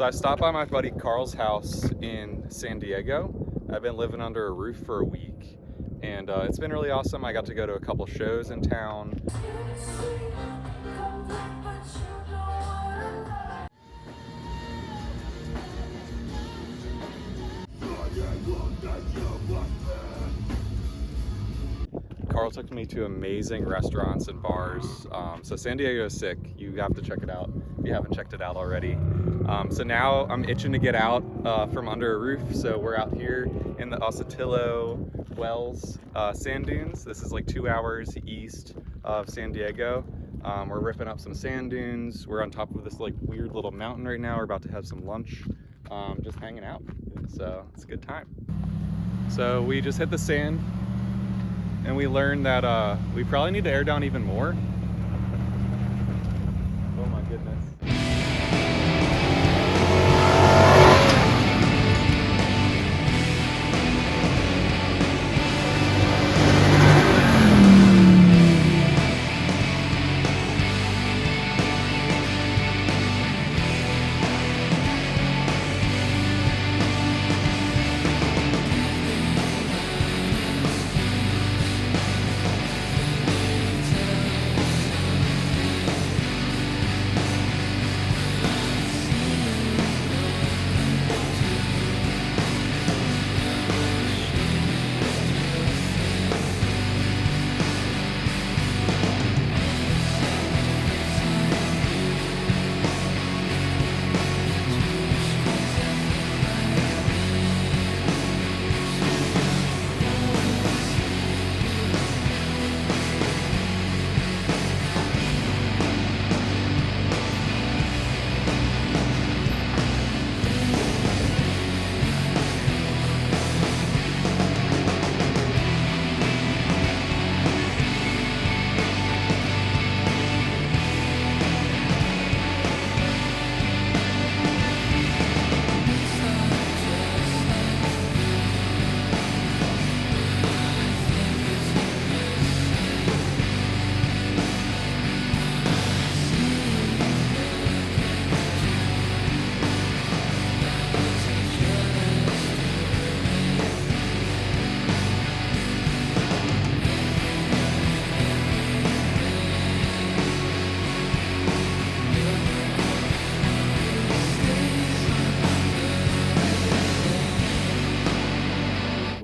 So I stopped by my buddy Carl's house in San Diego. I've been living under a roof for a week, and it's been really awesome. I got to go to a couple shows in town. Carl took me to amazing restaurants and bars. So San Diego is sick. You have to check it out if you haven't checked it out already. So now I'm itching to get out from under a roof. So we're out here in the Ocitillo Wells Sand Dunes. This is like 2 hours east of San Diego. We're ripping up some sand dunes. We're on top of this like weird little mountain right now. We're about to have some lunch, just hanging out. So it's a good time. So we just hit the sand, and we learned that we probably need to air down even more. Oh my goodness.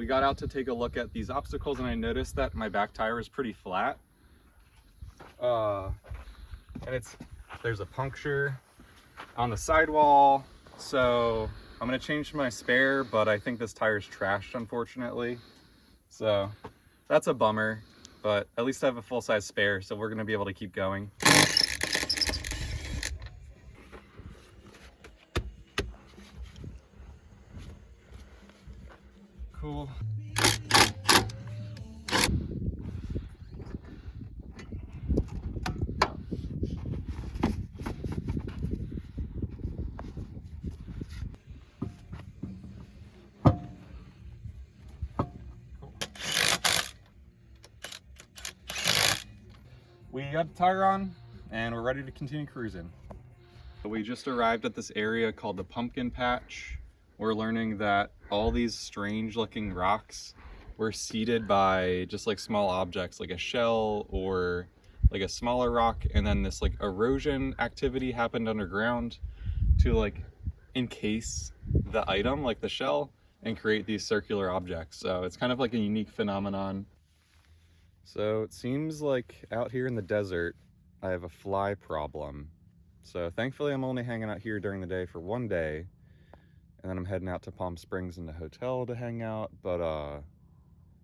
Got out to take a look at these obstacles, and I noticed that my back tire is pretty flat, and there's a puncture on the sidewall, so I'm gonna change my spare, but I think this tire's trashed, unfortunately, so that's a bummer, but at least I have a full-size spare, so we're gonna be able to keep going. Cool. We got the tire on, and we're ready to continue cruising. We just arrived at this area called the Pumpkin Patch. We're learning that all these strange looking rocks were seeded by just like small objects like a shell or like a smaller rock, and then this like erosion activity happened underground to like encase the item, like the shell, and create these circular objects. So it's kind of like a unique phenomenon. So it seems like out here in the desert I have a fly problem. So thankfully I'm only hanging out here during the day for 1 day, and then I'm heading out to Palm Springs in the hotel to hang out. But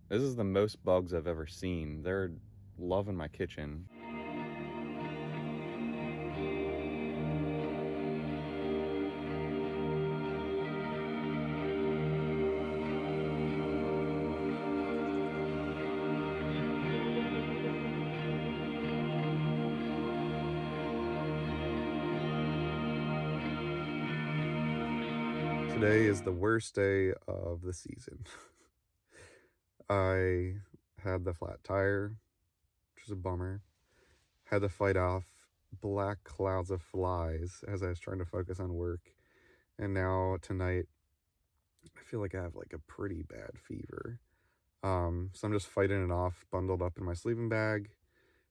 this is the most bugs I've ever seen. They're loving my kitchen. Today is the worst day of the season. I had the flat tire, which is a bummer. Had to fight off black clouds of flies as I was trying to focus on work. And now tonight, I feel like I have like a pretty bad fever. So I'm just fighting it off, bundled up in my sleeping bag,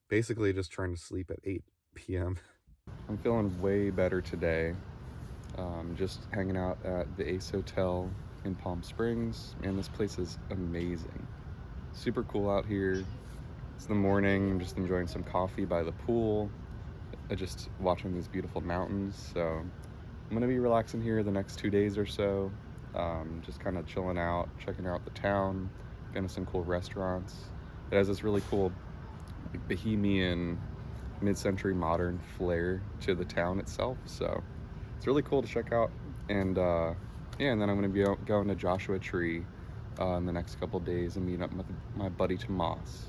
basically just trying to sleep at 8 p.m. I'm feeling way better today. Just hanging out at the Ace Hotel in Palm Springs. Man, this place is amazing. Super cool out here. It's the morning. I'm just enjoying some coffee by the pool. Just watching these beautiful mountains. So I'm gonna be relaxing here the next 2 days or so. Just kind of chilling out, checking out the town, going to some cool restaurants. It has this really cool like, bohemian, mid-century modern flair to the town itself. So it's really cool to check out. And yeah, and then I'm going to be going to Joshua Tree in the next couple days and meeting up with my buddy Tomas.